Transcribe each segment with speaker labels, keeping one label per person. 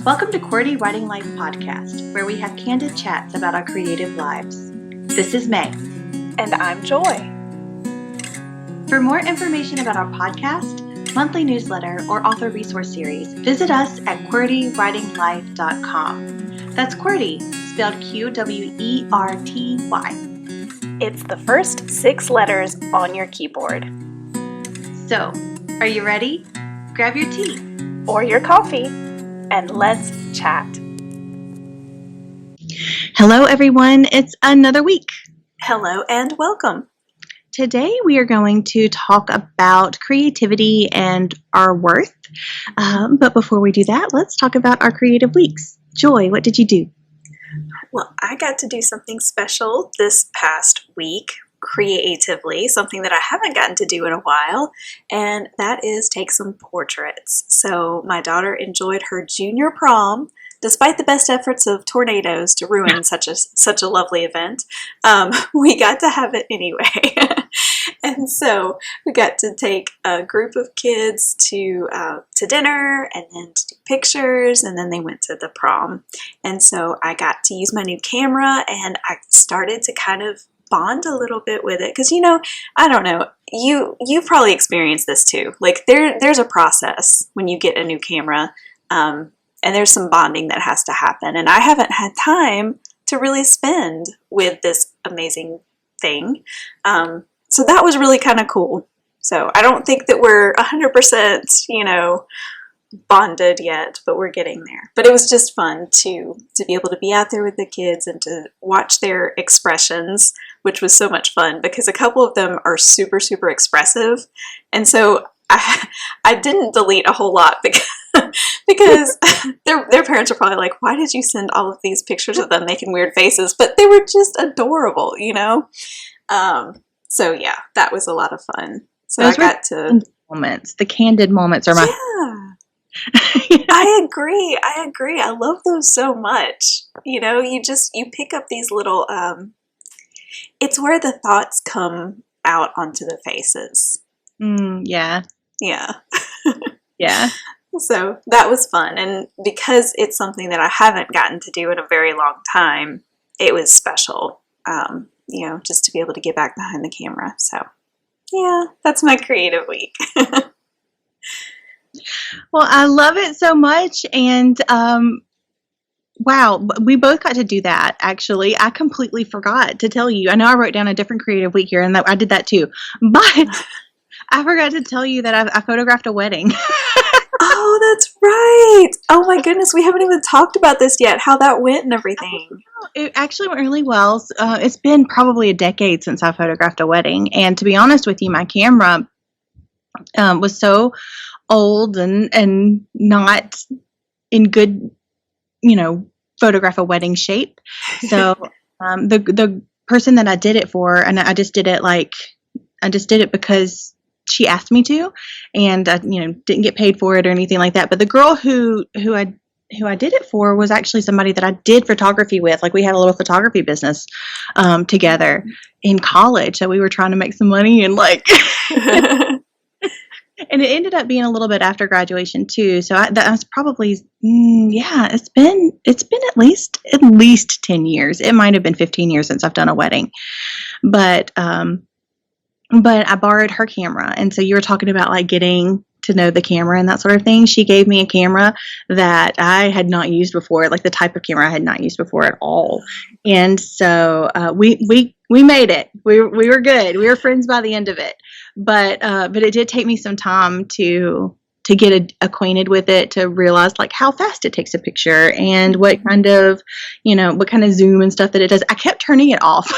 Speaker 1: Welcome to QWERTY Writing Life Podcast, where we have candid chats about our creative lives. This is May.
Speaker 2: And I'm Joy.
Speaker 1: For more information about our podcast, monthly newsletter, or author resource series, visit us at QWERTYWritingLife.com. That's QWERTY, spelled QWERTY.
Speaker 2: It's the first 6 letters on your keyboard.
Speaker 1: So, are you ready? Grab your tea.
Speaker 2: Or your coffee, and let's chat.
Speaker 1: Hello, everyone. It's another week.
Speaker 2: Hello and welcome.
Speaker 1: Today, we are going to talk about creativity and our worth. But before we do that, let's talk about our creative weeks. Joy, what did you do?
Speaker 2: Well, I got to do something special this past week, creatively, something that I haven't gotten to do in a while, and that is take some portraits. So my daughter enjoyed her junior prom, despite the best efforts of tornadoes to ruin such a lovely event. We got to have it anyway. And so we got to take a group of kids to dinner and then to do pictures, and then they went to the prom. And so I got to use my new camera, and I started to kind of bond a little bit with it, because I don't know, you've probably experienced this too. Like there's a process when you get a new camera, and there's some bonding that has to happen, and I haven't had time to really spend with this amazing thing. So that was really kind of cool. So I don't think that we're 100%, bonded yet, but we're getting there. But it was just fun to be able to be out there with the kids and to watch their expressions, which was so much fun because a couple of them are super, super expressive. And so I didn't delete a whole lot because their parents are probably like, why did you send all of these pictures of them making weird faces? But they were just adorable, So yeah, that was a lot of fun. So
Speaker 1: Those
Speaker 2: I got to
Speaker 1: moments. The candid moments are my
Speaker 2: I agree. I love those so much. You pick up these little, it's where the thoughts come out onto the faces.
Speaker 1: Yeah.
Speaker 2: Yeah.
Speaker 1: Yeah.
Speaker 2: So that was fun. And because it's something that I haven't gotten to do in a very long time, it was special, just to be able to get back behind the camera. So yeah, that's my creative week.
Speaker 1: Well, I love it so much, and wow, we both got to do that, actually. I completely forgot to tell you. I know I wrote down a different creative week here, and I did that too, but I forgot to tell you that I photographed a wedding.
Speaker 2: Oh, that's right. Oh my goodness, we haven't even talked about this yet, how that went and everything.
Speaker 1: It actually went really well. It's been probably a decade since I photographed a wedding, and to be honest with you, my camera was so old and not in good, photograph a wedding shape. So the person that I did it for, and I just did it because she asked me to, and I, didn't get paid for it or anything like that. But the girl who I did it for was actually somebody that I did photography with. Like, we had a little photography business together in college, so we were trying to make some money and and it ended up being a little bit after graduation too. So that was probably, it's been at least 10 years. It might have been 15 years since I've done a wedding, but I borrowed her camera. And so you were talking about like getting to know the camera and that sort of thing. She gave me a camera that I had not used before, like the type of camera I had not used before at all. And so we made it. We were good. We were friends by the end of it. But it did take me some time to get acquainted with it, to realize like how fast it takes a picture and what kind of zoom and stuff that it does. I kept turning it off.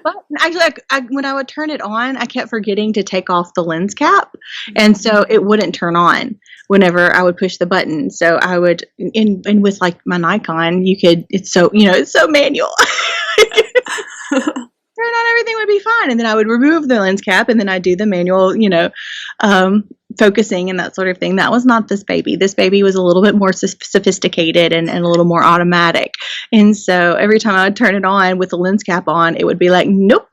Speaker 1: But actually, when I would turn it on, I kept forgetting to take off the lens cap, and so it wouldn't turn on whenever I would push the button. So I would, and with like my Nikon, it's so manual. Turn on, everything would be fine, and then I would remove the lens cap, and then I'd do the manual, focusing and that sort of thing. That was not this baby. This baby was a little bit more sophisticated and a little more automatic. And so every time I would turn it on with the lens cap on, it would be like, nope.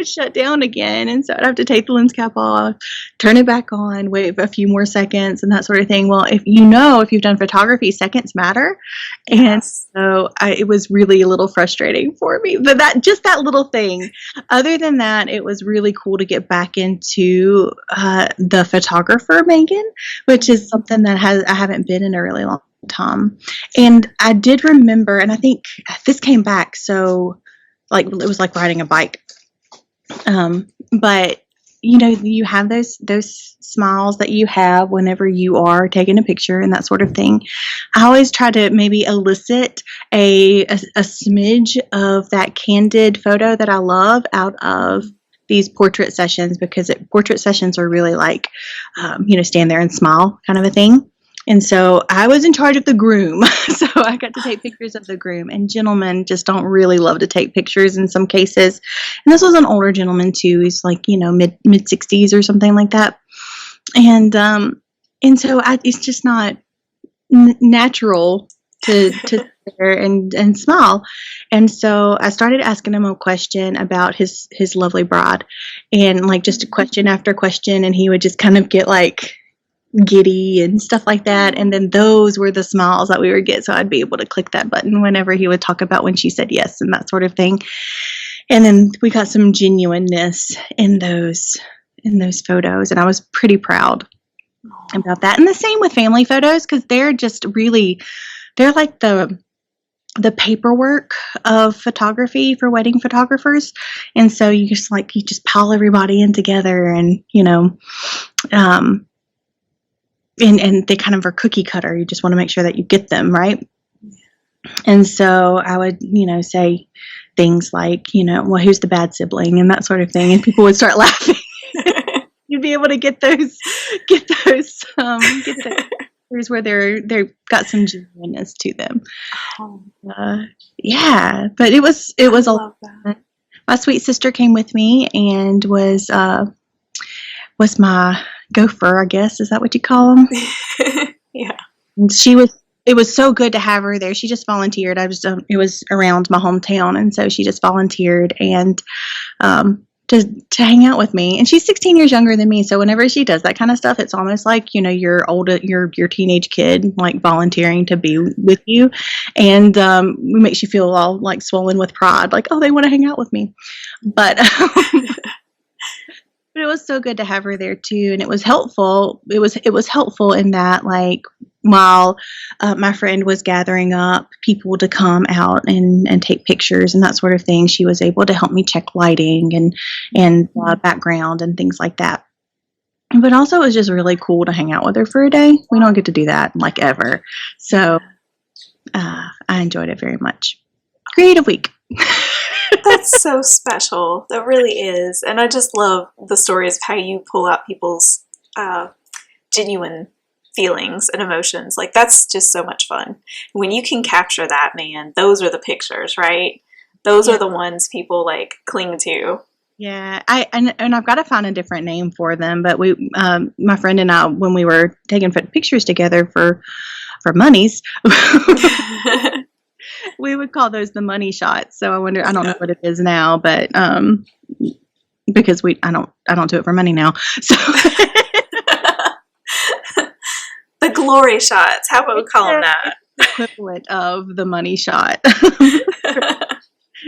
Speaker 1: would shut down again. And so I'd have to take the lens cap off, turn it back on, wait a few more seconds and that sort of thing. Well, if you've done photography, seconds matter. And
Speaker 2: Yes.
Speaker 1: so it was really a little frustrating for me, but that little thing. Other than that, it was really cool to get back into the photographer, Megan, which is something that I haven't been in a really long time. And I did remember, and I think this came back, so like it was like riding a bike. But you have those smiles that you have whenever you are taking a picture and that sort of thing. I always try to maybe elicit a smidge of that candid photo that I love out of these portrait sessions, because portrait sessions are really like, stand there and smile kind of a thing. And so I was in charge of the groom. So I got to take pictures of the groom. And gentlemen just don't really love to take pictures in some cases. And this was an older gentleman too. He's like, mid 60s or something like that. And so it's just not natural to sit there and smile. And so I started asking him a question about his lovely bride, and like just a question after question. And he would just kind of get like giddy and stuff like that. And then those were the smiles that we would get. So I'd be able to click that button whenever he would talk about when she said yes and that sort of thing. And then we got some genuineness in those photos. And I was pretty proud about that. And the same with family photos, because they're like the paperwork of photography for wedding photographers. And so you just pile everybody in together, and and they kind of are cookie cutter. You just want to make sure that you get them right. And so I would, say things like, well, who's the bad sibling and that sort of thing. And people would start laughing. You'd be able to get those where they've got some genuineness to them. Yeah, but it was a lot. My sweet sister came with me and was my gopher, I guess. Is that what you call them?
Speaker 2: Yeah.
Speaker 1: And it was so good to have her there. She just volunteered. It was around my hometown. And so she just volunteered and, to hang out with me. And she's 16 years younger than me. So whenever she does that kind of stuff, it's almost like, your teenage kid, like volunteering to be with you. And, it makes you feel all like swollen with pride. Like, oh, they want to hang out with me. But, but it was so good to have her there too, and it was helpful. It was helpful in that, like, while my friend was gathering up people to come out and take pictures and that sort of thing, she was able to help me check lighting and background and things like that. But also, it was just really cool to hang out with her for a day. We don't get to do that like ever, so I enjoyed it very much. Creative week.
Speaker 2: That's so special. That really is. And I just love the stories of how you pull out people's genuine feelings and emotions. Like, that's just so much fun. When you can capture that, man, those are the pictures, right? Those are the ones people like cling to.
Speaker 1: Yeah, and I've got to find a different name for them. But we, my friend and I, when we were taking pictures together for monies, we would call those the money shots. So I don't know what it is now, but because I don't do it for money now. So
Speaker 2: the glory shots. How about we call them that?
Speaker 1: Equivalent of the money shot.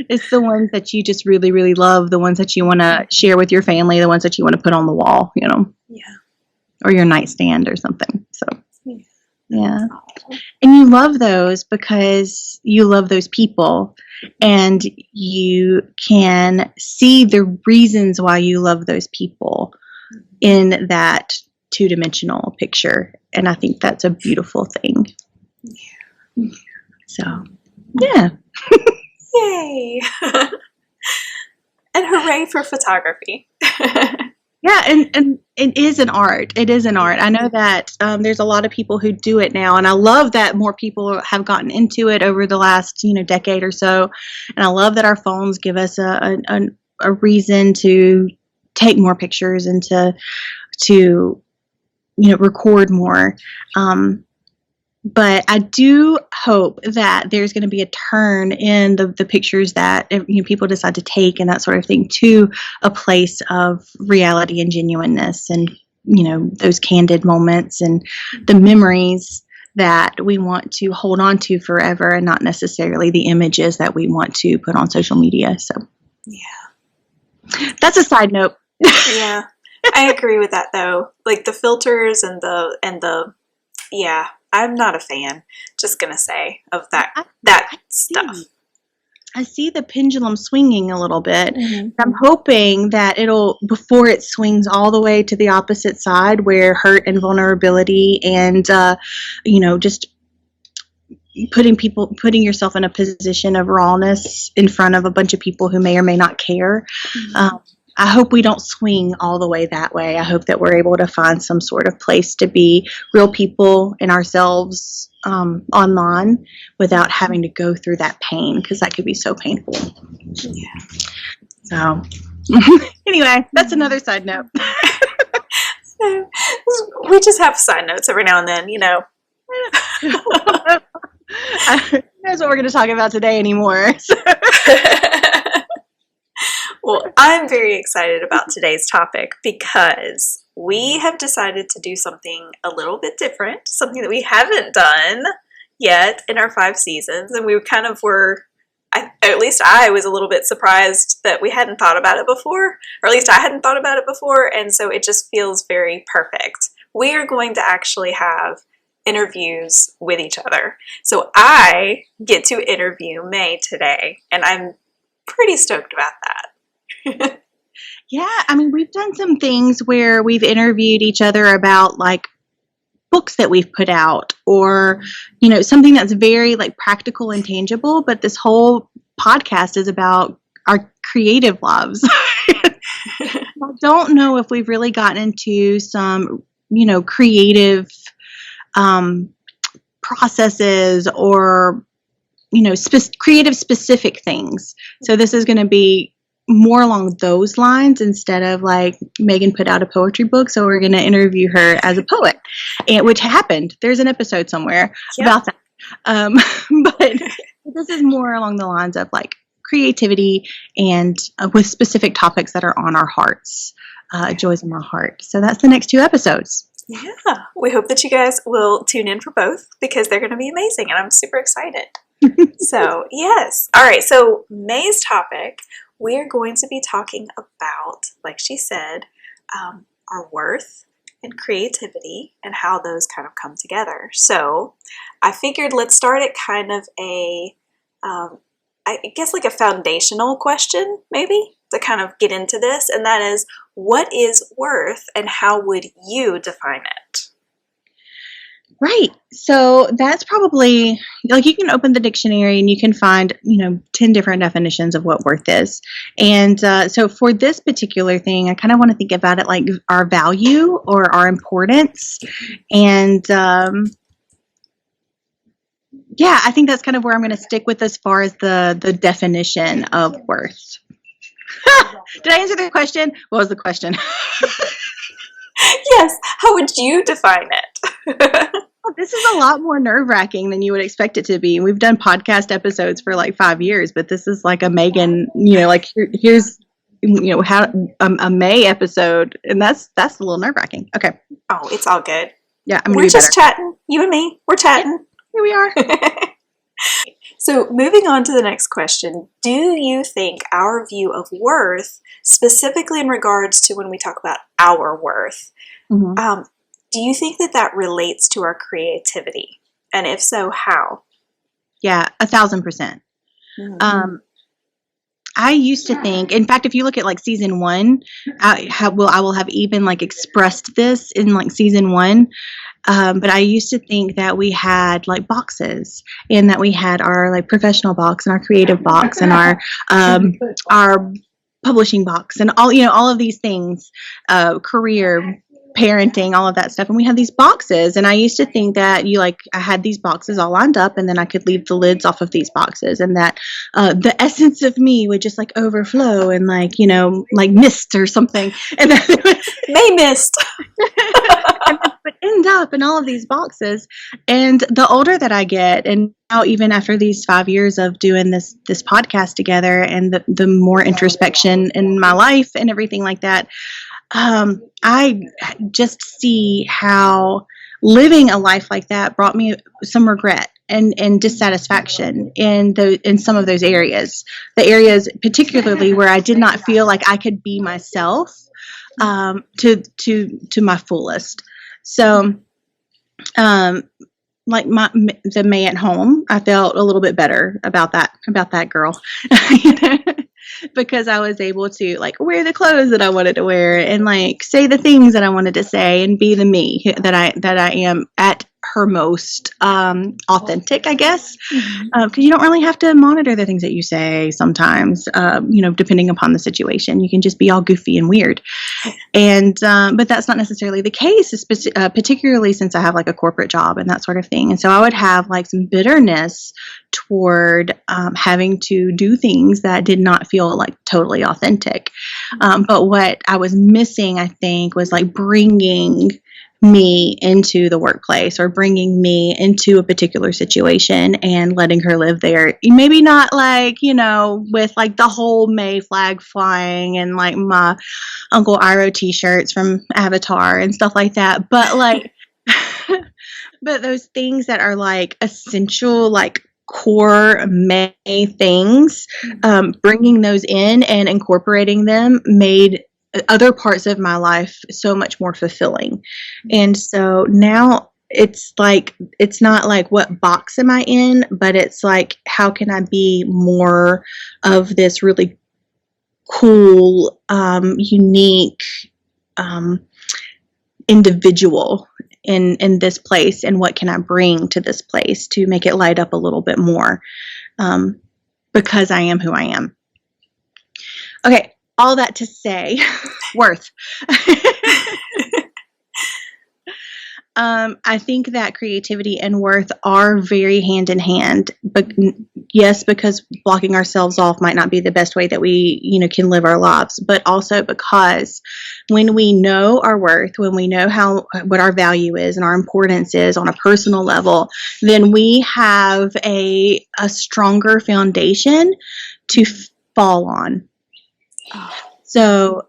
Speaker 1: It's the ones that you just really, really love, the ones that you want to share with your family, the ones that you want to put on the wall, Yeah. Or your nightstand or something. So, yeah. And you love those because you love those people, and you can see the reasons why you love those people in that two-dimensional picture. And I think that's a beautiful thing. So, yeah.
Speaker 2: Yay! And hooray for photography.
Speaker 1: Yeah, and it is an art. It is an art. I know that there's a lot of people who do it now, and I love that more people have gotten into it over the last decade or so. And I love that our phones give us a reason to take more pictures and to record more. But I do hope that there's going to be a turn in the pictures that people decide to take and that sort of thing to a place of reality and genuineness, and those candid moments and the memories that we want to hold on to forever, and not necessarily the images that we want to put on social media. So
Speaker 2: yeah,
Speaker 1: that's a side note.
Speaker 2: Yeah, I agree with that though. Like the filters and the yeah, I'm not a fan. Just gonna say of that stuff.
Speaker 1: I see the pendulum swinging a little bit.
Speaker 2: Mm-hmm.
Speaker 1: I'm hoping that before it swings all the way to the opposite side, where hurt and vulnerability and, just putting yourself in a position of rawness in front of a bunch of people who may or may not care.
Speaker 2: Mm-hmm.
Speaker 1: I hope we don't swing all the way that way. I hope that we're able to find some sort of place to be real people and ourselves online without having to go through that pain, because that could be so painful.
Speaker 2: Yeah.
Speaker 1: So anyway, that's another side note.
Speaker 2: We just have side notes every now and then,
Speaker 1: That's what we're going to talk about today anymore. So.
Speaker 2: Well, I'm very excited about today's topic because we have decided to do something a little bit different, something that we haven't done yet in our 5 seasons. And we kind of at least I was a little bit surprised that we hadn't thought about it before, or at least I hadn't thought about it before. And so it just feels very perfect. We are going to actually have interviews with each other. So I get to interview May today, and I'm pretty stoked about that.
Speaker 1: Yeah, I mean, we've done some things where we've interviewed each other about like books that we've put out, or something that's very like practical and tangible, but this whole podcast is about our creative lives. I don't know if we've really gotten into some creative processes or creative specific things. So this is going to be more along those lines instead of like Megan put out a poetry book, so we're going to interview her as a poet, which happened. There's an episode somewhere about that. But this is more along the lines of like creativity and with specific topics that are on our hearts, joys in our heart. So that's the next 2 episodes.
Speaker 2: Yeah, we hope that you guys will tune in for both because they're going to be amazing, and I'm super excited. So yes. All right. So May's topic, we're going to be talking about, like she said, our worth and creativity and how those kind of come together. So I figured let's start at kind of I guess like a foundational question, maybe, to kind of get into this. And that is, what is worth and how would you define it?
Speaker 1: Right. So that's probably, like, you can open the dictionary and you can find, 10 different definitions of what worth is. And so for this particular thing, I kind of want to think about it like our value or our importance. And yeah, I think that's kind of where I'm going to stick with as far as the definition of worth. Did I answer the question? What was the question?
Speaker 2: Yes. How would you define it?
Speaker 1: Well, this is a lot more nerve-wracking than you would expect it to be. We've done podcast episodes for like 5 years, but this is like a Megan, like here's how a May episode, and that's a little nerve-wracking. Okay.
Speaker 2: Oh, it's all good.
Speaker 1: Yeah,
Speaker 2: we're just chatting. You and me, we're chatting.
Speaker 1: Here we are.
Speaker 2: So moving on to the next question, do you think our view of worth, specifically in regards to when we talk about our worth,
Speaker 1: Mm-hmm.
Speaker 2: Do you think that relates to our creativity? And if so, how?
Speaker 1: Yeah, 1,000%.
Speaker 2: Mm-hmm.
Speaker 1: I used to think, in fact, if you look at like season 1, I will have even like expressed this in like season 1. But I used to think that we had like boxes, and that we had our like professional box and our creative box and our publishing box and all of these things, career, parenting, all of that stuff. And we had these boxes, and I used to think that I had these boxes all lined up, and then I could leave the lids off of these boxes, and that the essence of me would just like overflow and like like mist or something. And then
Speaker 2: May mist.
Speaker 1: But in end up in all of these boxes. And the older that I get, and now even after these 5 years of doing this podcast together, and the more introspection in my life and everything like that, I just see how living a life like that brought me some regret and dissatisfaction in some of those areas. The areas particularly where I did not feel like I could be myself to my fullest. So like the May at home, I felt a little bit better about that girl. You know? Because I was able to like wear the clothes that I wanted to wear and like say the things that I wanted to say and be the me that I am at her most authentic, I guess. Because you don't really have to monitor the things that you say sometimes, depending upon the situation. You can just be all goofy and weird. And but that's not necessarily the case, particularly since I have like a corporate job and that sort of thing. And so I would have like some bitterness toward having to do things that did not feel like totally authentic. But what I was missing, I think, was like bringing me into the workplace or bringing me into a particular situation and letting her live there. Maybe not like, with like the whole May flag flying and like my Uncle Iroh t-shirts from Avatar and stuff like that. But like, but those things that are like essential, like core May things, bringing those in and incorporating them made other parts of my life so much more fulfilling. And so now it's like, it's not like what box am I in, but it's like, how can I be more of this really cool, unique individual in this place, and what can I bring to this place to make it light up a little bit more, because I am who I am. Okay, all that to say, worth. I think that creativity and worth are very hand in hand. But yes, because blocking ourselves off might not be the best way that we, can live our lives. But also because when we know our worth, when we know what our value is and our importance is on a personal level, then we have a stronger foundation to fall on. So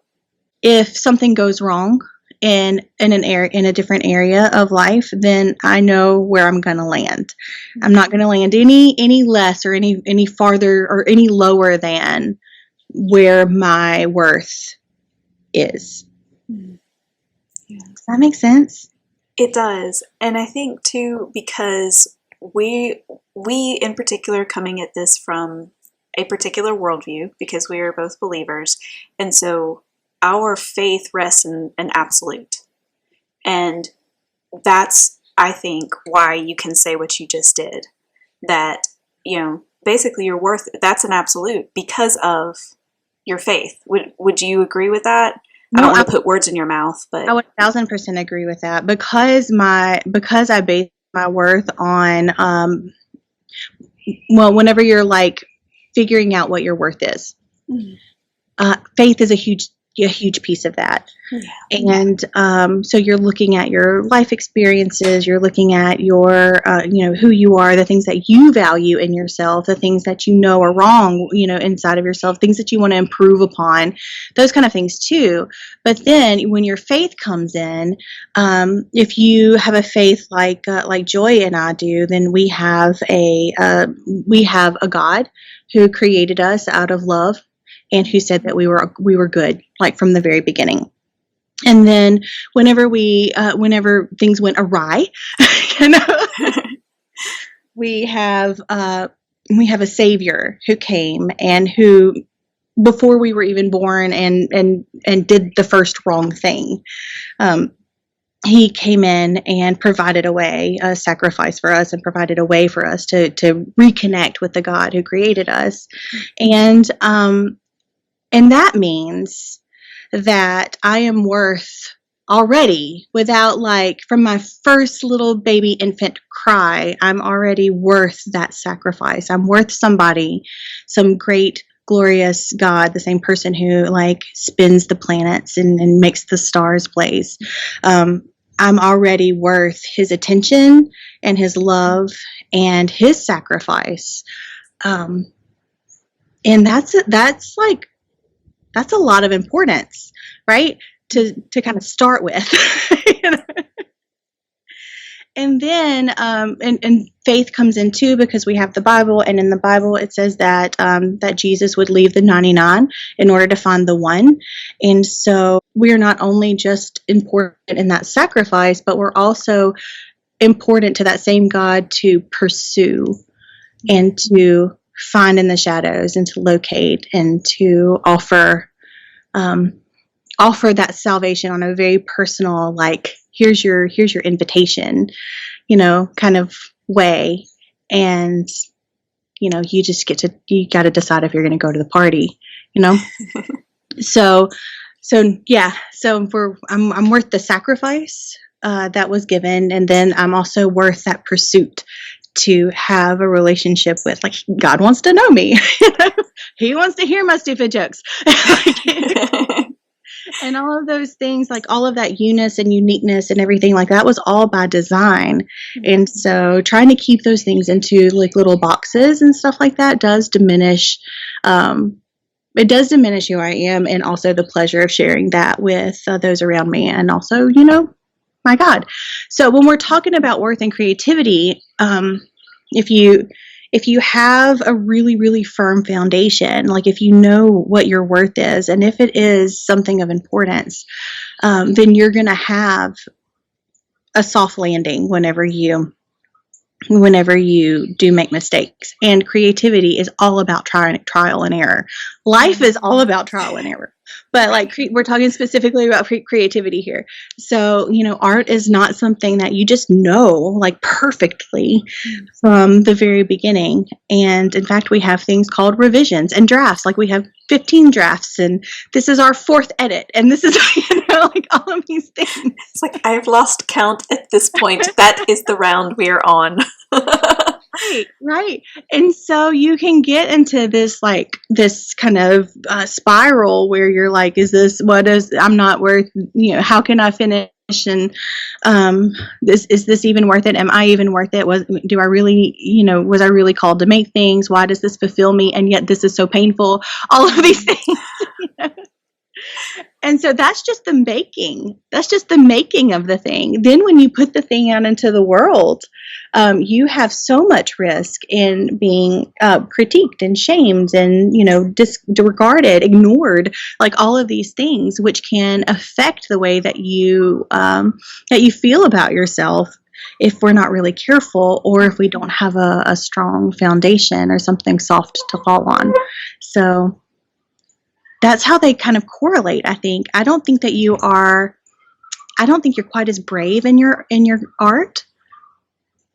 Speaker 1: if something goes wrong in a different area of life, then I know where I'm going to land. I'm not going to land any less or any farther or any lower than where my worth is.
Speaker 2: Yeah.
Speaker 1: Does that make sense?
Speaker 2: It does. And I think too, because we in particular coming at this from a particular worldview, because we are both believers, and so our faith rests in an absolute. And that's, I think, why you can say what you just did. That, basically your worth, that's an absolute because of your faith. Would you agree with that? I don't want to put words in your mouth, but
Speaker 1: I would 1,000% agree with that, because I base my worth on, whenever you're like figuring out what your worth is, faith is a huge piece of that. And so you're looking at your life experiences, you're looking at your who you are, the things that you value in yourself, the things that are wrong inside of yourself, things that you want to improve upon, those kind of things too. But then when your faith comes in, if you have a faith like Joy and I do, then we have a God who created us out of love, and who said that we were good, like from the very beginning. And then whenever things went awry, we have a Savior who came, and who, before we were even born and did the first wrong thing, he came in and provided a sacrifice for us, and provided a way for us to reconnect with the God who created us. And that means that I am worth already, without like from my first little baby infant cry, I'm already worth that sacrifice. I'm worth somebody, some great glorious God, the same person who like spins the planets and makes the stars blaze. I'm already worth his attention and his love and his sacrifice. Um, and that's a lot of importance, right? To kind of start with. You know? And then and faith comes in too, because we have the Bible, and in the Bible it says that that Jesus would leave the 99 in order to find the one. And so we are not only just important in that sacrifice, but we're also important to that same God to pursue and to find in the shadows and to locate and to offer that salvation on a very personal, like, here's your invitation, kind of way. And you got to decide if you're going to go to the party, so yeah, so I'm worth the sacrifice that was given, and then I'm also worth that pursuit to have a relationship with, like, God wants to know me. He wants to hear my stupid jokes. And all of those things, like all of that uness and uniqueness and everything, like that was all by design. And so trying to keep those things into like little boxes and stuff like that does diminish, it does diminish who I am, and also the pleasure of sharing that with those around me, and also, my God. So when we're talking about worth and creativity, if you have a really, really firm foundation, like if you know what your worth is, and if it is something of importance, then you're going to have a soft landing whenever you do make mistakes. And creativity is all about trial and error. Life is all about trial and error. But like we're talking specifically about creativity here. So, art is not something that you just know like perfectly from the very beginning. And in fact, we have things called revisions and drafts. Like we have 15 drafts, and this is our 4th edit. And this is, like all of these things.
Speaker 2: It's like, I've lost count at this point. That is the round we're on.
Speaker 1: Right. And so you can get into this kind of spiral where you're like, I'm not worth, how can I finish? And is this even worth it? Am I even worth it? Was I really called to make things? Why does this fulfill me? And yet this is so painful. All of these things. And so that's just the making. That's just the making of the thing. Then when you put the thing out into the world, you have so much risk in being critiqued and shamed and, disregarded, ignored, like all of these things, which can affect the way that you feel about yourself if we're not really careful, or if we don't have a strong foundation or something soft to fall on. So that's how they kind of correlate, I think. I don't think you're quite as brave in your art.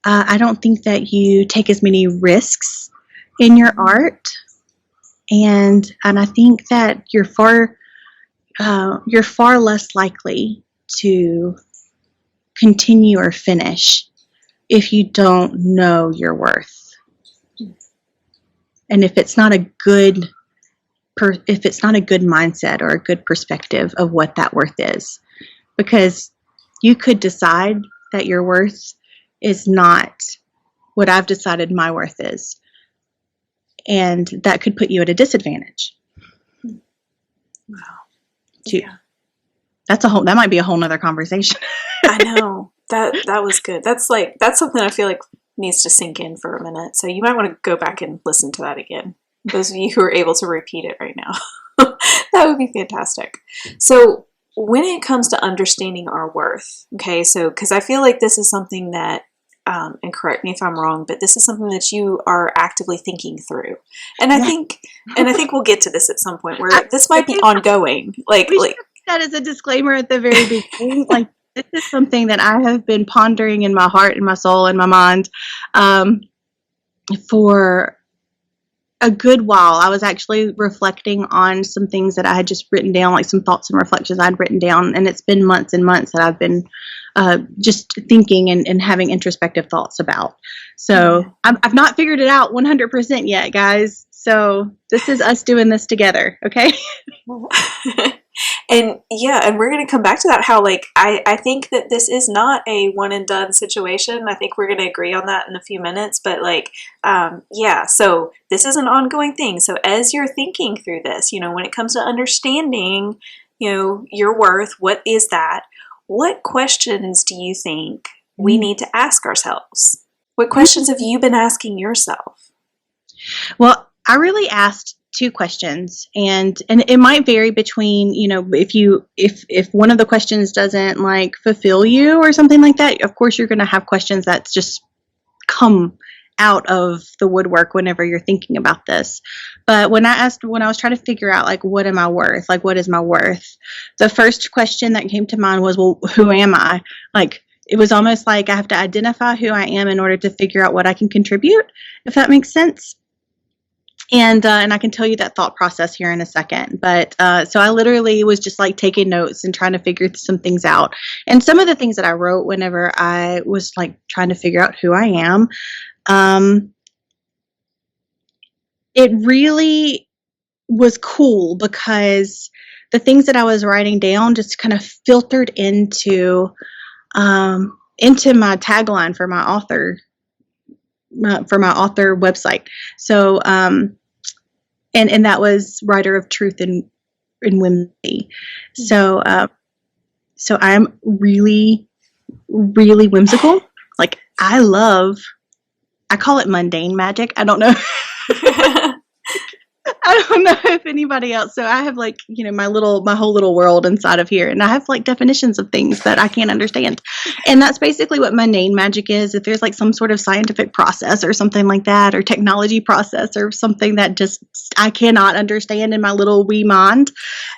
Speaker 1: I don't think that you take as many risks in your art. And I think that you're far less likely to continue or finish if you don't know your worth. And if it's not a good mindset or a good perspective of what that worth is. Because you could decide that your worth is not what I've decided my worth is. And that could put you at a disadvantage.
Speaker 2: Wow.
Speaker 1: Yeah. That might be a whole nother conversation.
Speaker 2: I know. That was good. That's something I feel like needs to sink in for a minute. So you might want to go back and listen to that again. Those of you who are able to repeat it right now. That would be fantastic. So when it comes to understanding our worth, okay, so because I feel like this is something that, and correct me if I'm wrong, but this is something that you are actively thinking through. And I think we'll get to this at some point where this might be ongoing. Like
Speaker 1: that is a disclaimer at the very beginning. Like, this is something that I have been pondering in my heart and my soul and my mind for a good while. I was actually reflecting on some things that I had just written down, like some thoughts and reflections I'd written down, and it's been months and months that I've been just thinking and having introspective thoughts about. So I've not figured it out 100% yet, guys. So this is us doing this together, okay?
Speaker 2: And yeah, and we're going to come back to that, how like I think that this is not a one and done situation. I think we're going to agree on that in a few minutes, but like yeah, so this is an ongoing thing. So as you're thinking through this, when it comes to understanding, your worth, what is that? What questions do you think we need to ask ourselves? What questions have you been asking yourself?
Speaker 1: Well, I really asked two questions, and it might vary between, if one of the questions doesn't like fulfill you or something like that, of course you're going to have questions that just come out of the woodwork whenever you're thinking about this. But when I was trying to figure out, like, what am I worth? Like, what is my worth? The first question that came to mind was, well, who am I? Like, it was almost like I have to identify who I am in order to figure out what I can contribute, if that makes sense. And I can tell you that thought process here in a second. But so I literally was just like taking notes and trying to figure some things out. And some of the things that I wrote whenever I was like trying to figure out who I am, it really was cool because the things that I was writing down just kind of filtered into my tagline for my author website. So and that was writer of truth and whimsy. So so I'm really, really whimsical. Like, I call it mundane magic. I don't know. I don't know if anybody else. So I have like, my whole little world inside of here, and I have like definitions of things that I can't understand. And that's basically what mundane magic is. If there's like some sort of scientific process or something like that, or technology process or something that just I cannot understand in my little wee mind,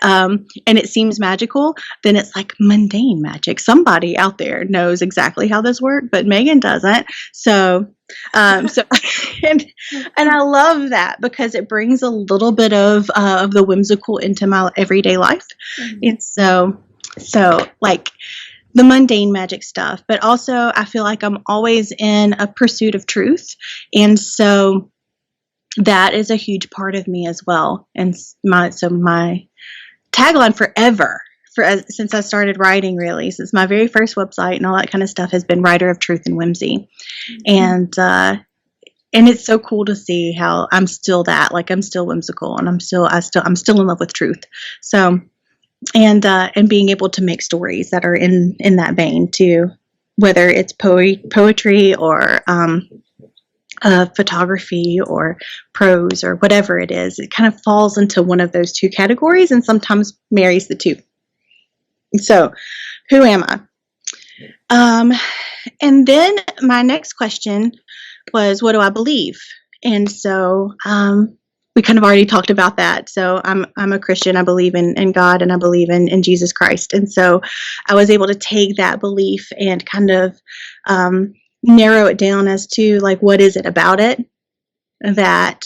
Speaker 1: and it seems magical, then it's like mundane magic. Somebody out there knows exactly how this works, but Megan doesn't. So and I love that because it brings a little bit of the whimsical into my everyday life. Mm-hmm. And so like the mundane magic stuff, but also I feel like I'm always in a pursuit of truth. And so that is a huge part of me as well. And my tagline forever, since I started writing, really, since my very first website and all that kind of stuff, has been writer of truth and whimsy. Mm-hmm. And it's so cool to see how I'm still that, like, I'm still whimsical, and I'm still in love with truth. So, and being able to make stories that are in that vein too, whether it's poetry or photography or prose or whatever it is, it kind of falls into one of those two categories and sometimes marries the two. So, who am I? And then my next question was, what do I believe? And so we kind of already talked about that. So I'm a Christian. I believe in God, and I believe in Jesus Christ. And so I was able to take that belief and kind of narrow it down as to, like, what is it about it that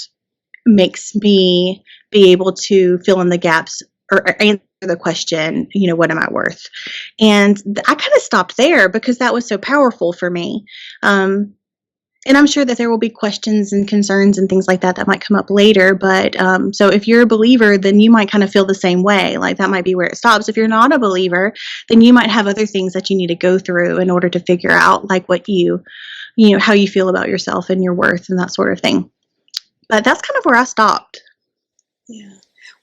Speaker 1: makes me be able to fill in the gaps or answer the question, what am I worth? And I kind of stopped there because that was so powerful for me. And I'm sure that there will be questions and concerns and things like that might come up later. But so if you're a believer, then you might kind of feel the same way. Like, that might be where it stops. If you're not a believer, then you might have other things that you need to go through in order to figure out, like, what how you feel about yourself and your worth and that sort of thing. But that's kind of where I stopped.
Speaker 2: Yeah.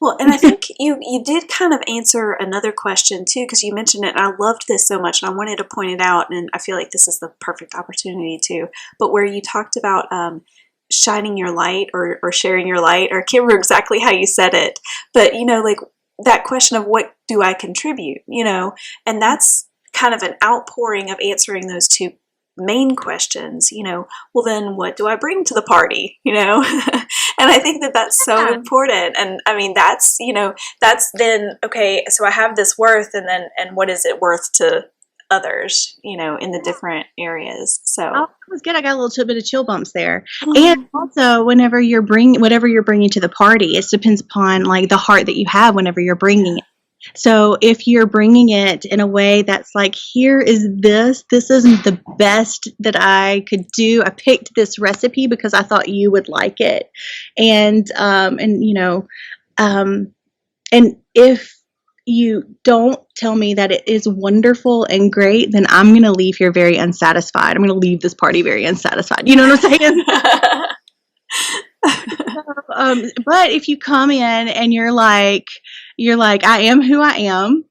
Speaker 2: Well, and I think you did kind of answer another question too, because you mentioned it, and I loved this so much, and I wanted to point it out, and I feel like this is the perfect opportunity to. But where you talked about shining your light or sharing your light, or I can't remember exactly how you said it, but like that question of what do I contribute, and that's kind of an outpouring of answering those two main questions, well, then what do I bring to the party, and I think that that's so important. And I mean, that's then, okay, so I have this worth, and what is it worth to others, in the different areas. So
Speaker 1: that was good. I got a little bit of chill bumps there. And also, whatever you're bringing to the party, it depends upon, like, the heart that you have whenever you're bringing it. So if you're bringing it in a way that's like, here is this isn't the best that I could do. I picked this recipe because I thought you would like it. And if you don't tell me that it is wonderful and great, then I'm going to leave here very unsatisfied. I'm going to leave this party very unsatisfied. You know what I'm saying? But if you come in and you're like, I am who I am,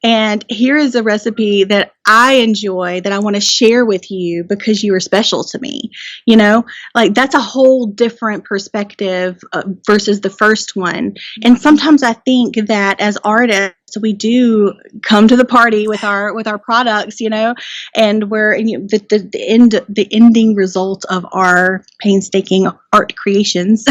Speaker 1: and here is a recipe that I enjoy that I want to share with you because you are special to me. You know, like that's a whole different perspective versus the first one. And sometimes I think that as artists, we do come to the party with our products, you know, and we're the ending result of our painstaking art creations,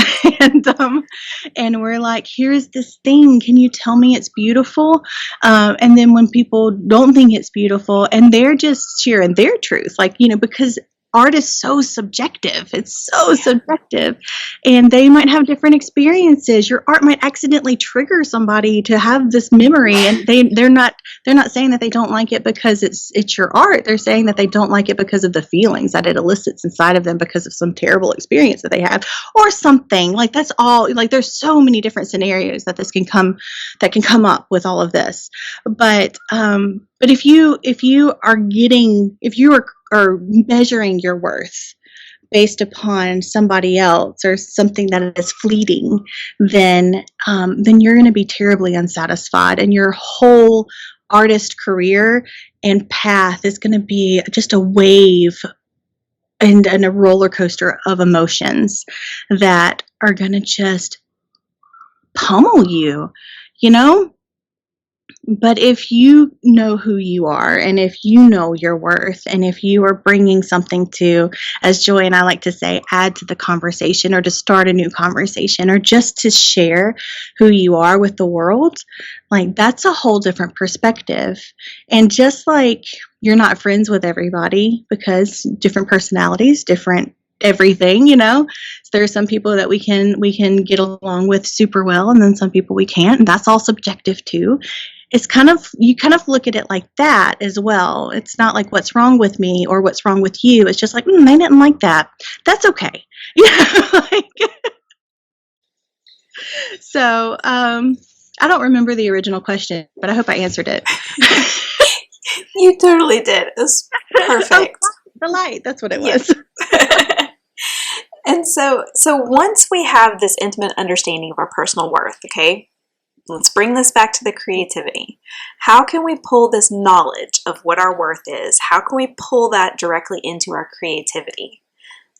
Speaker 1: and we're like, here's this thing. Can you tell me it's beautiful? And then when people don't think it's beautiful, and they're just sharing their truth, like, you know, because art is so subjective. It's so subjective, and they might have different experiences. Your art might accidentally trigger somebody to have this memory, and they're not saying that they don't like it because it's your art. They're saying that they don't like it because of the feelings that it elicits inside of them because of some terrible experience that they have or something. Like that's all. Like there's so many different scenarios that can come up with all of this. But if you are measuring your worth based upon somebody else or something that is fleeting, then you're going to be terribly unsatisfied, and your whole artist career and path is going to be just a wave and a roller coaster of emotions that are going to just pummel you, you know? But if you know who you are, and if you know your worth, and if you are bringing something to, as Joy and I like to say, add to the conversation, or to start a new conversation, or just to share who you are with the world, like that's a whole different perspective. And just like you're not friends with everybody because different personalities, different everything, you know, so there are some people that we can get along with super well, and then some people we can't, and that's all subjective too. It's you kind of look at it like that as well. It's not like what's wrong with me or what's wrong with you. It's just like, they didn't like that. That's okay. Yeah. So I don't remember the original question, but I hope I answered it.
Speaker 2: You totally did. It was perfect.
Speaker 1: The light. That's what it was.
Speaker 2: And so once we have this intimate understanding of our personal worth, okay, let's bring this back to the creativity. How can we pull this knowledge of what our worth is? How can we pull that directly into our creativity?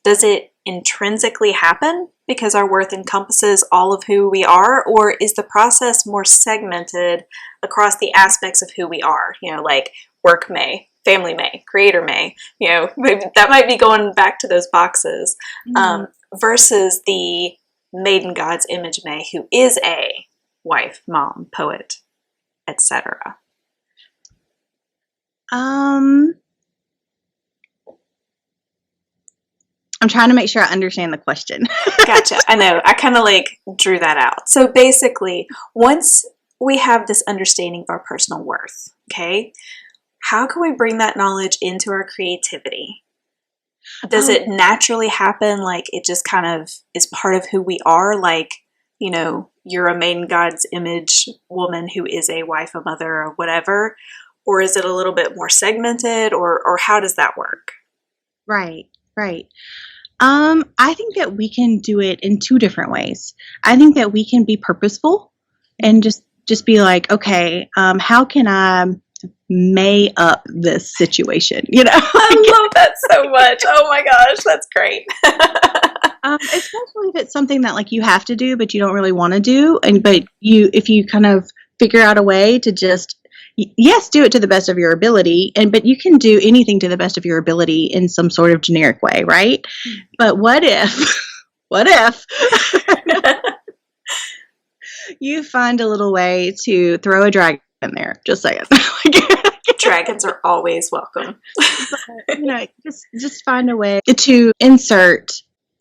Speaker 2: Does it intrinsically happen because our worth encompasses all of who we are, or is the process more segmented across the aspects of who we are? You know, like work may, family may, creator may, you know, maybe that might be going back to those boxes, versus the made in God's image may, who is a wife, mom, poet, etc.
Speaker 1: I'm trying to make sure I understand the question.
Speaker 2: Gotcha. I know. I kind of like drew that out. So basically, once we have this understanding of our personal worth, okay, how can we bring that knowledge into our creativity? Does it naturally happen? Like it just kind of is part of who we are? Like, you know, you're a made in God's image woman who is a wife, a mother, or whatever? Or is it a little bit more segmented, or how does that work?
Speaker 1: Right. I think that we can do it in two different ways. I think that we can be purposeful and just be like, okay, how can I may up this situation? You know,
Speaker 2: I love that so much. Oh my gosh, that's great.
Speaker 1: Especially if it's something that like you have to do, but you don't really want to do, if you kind of figure out a way to just, yes, do it to the best of your ability, but you can do anything to the best of your ability in some sort of generic way, right? But what if you find a little way to throw a dragon in there? Just saying.
Speaker 2: Dragons are always welcome.
Speaker 1: You know, just find a way to insert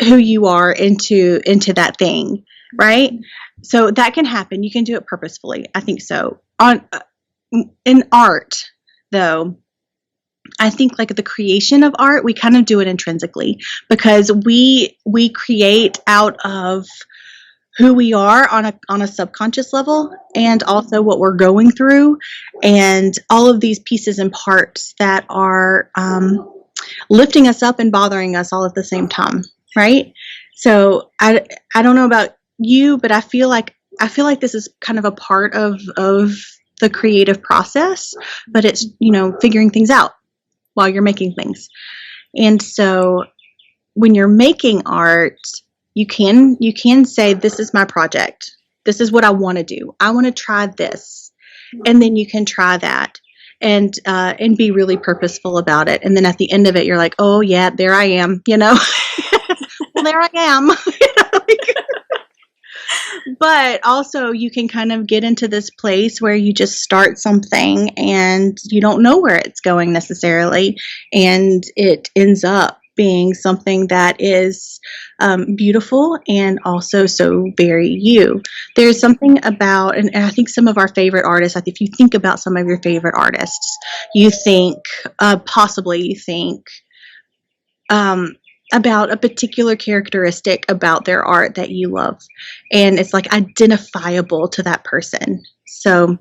Speaker 1: who you are into that thing, right? So that can happen. You can do it purposefully. I think so. In art, though, I think like the creation of art, we kind of do it intrinsically because we create out of who we are on a subconscious level, and also what we're going through, and all of these pieces and parts that are lifting us up and bothering us all at the same time, right? So I don't know about you, but I feel like this is kind of a part of the creative process, but it's, figuring things out while you're making things. And so when you're making art, you can say, this is my project. This is what I want to do. I want to try this. And then you can try that and be really purposeful about it. And then at the end of it, you're like, oh yeah, there I am, well, there I am. But also you can kind of get into this place where you just start something and you don't know where it's going necessarily. And it ends up being something that is beautiful and also so very you. There's something about, and I think some of our favorite artists, like if you think about some of your favorite artists, you think, about a particular characteristic about their art that you love. And it's like identifiable to that person. So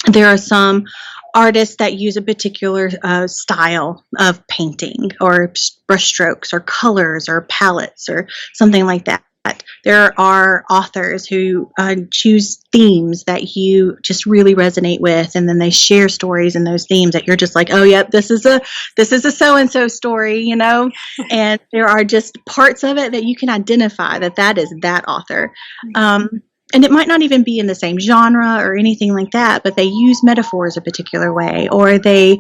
Speaker 1: there are some artists that use a particular style of painting or brushstrokes or colors or palettes or something like that. There are authors who choose themes that you just really resonate with, and then they share stories in those themes that you're just like, oh, yep, this is a so-and-so story, and there are just parts of it that you can identify that is that author. And it might not even be in the same genre or anything like that, but they use metaphors a particular way, or they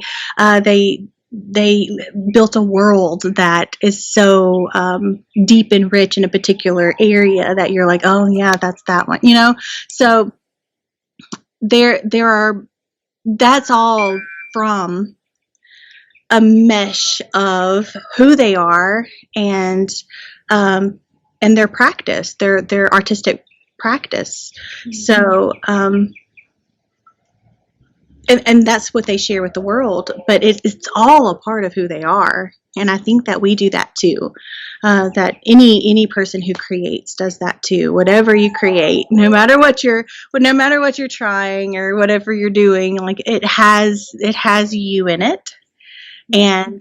Speaker 1: built a world that is so deep and rich in a particular area that you're like, oh yeah, that's that one, So there are, that's all from a mesh of who they are and their practice, their artistic practice. Mm-hmm. So, and that's what they share with the world, but it's all a part of who they are. And I think that we do that too. That any person who creates does that too. Whatever you create, no matter what you're trying or whatever you're doing, like it has you in it, and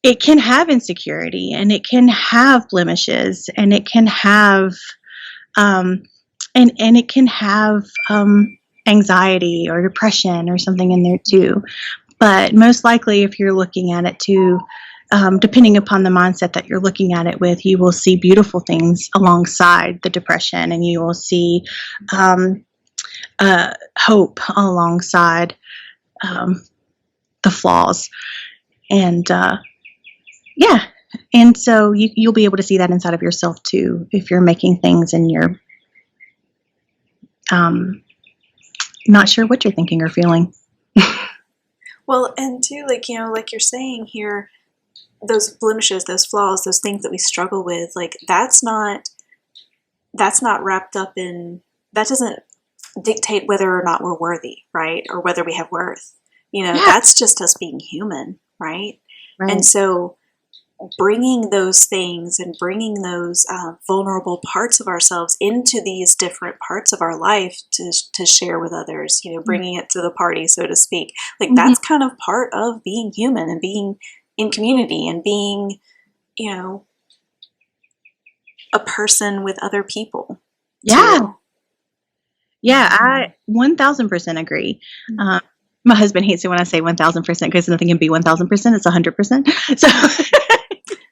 Speaker 1: it can have insecurity, and it can have blemishes, and it can have and it can have anxiety or depression or something in there too. But most likely, if you're looking at it too, depending upon the mindset that you're looking at it with, you will see beautiful things alongside the depression, and you will see hope alongside the flaws. And yeah, and so you'll be able to see that inside of yourself too, if you're making things and you're not sure what you're thinking or feeling.
Speaker 2: Well, and too, like you're saying here, those blemishes, those flaws, those things that we struggle with, like that's not wrapped up in, that doesn't dictate whether or not we're worthy, right? Or whether we have worth. Yeah. That's just us being human, right? And so bringing those things and bringing those vulnerable parts of ourselves into these different parts of our life to share with others, bringing it to the party, so to speak. Like that's kind of part of being human and being in community and being, a person with other people.
Speaker 1: Yeah. Too. Yeah, I 1000% agree. My husband hates it when I say 1000% because nothing can be 1000%. It's 100%. So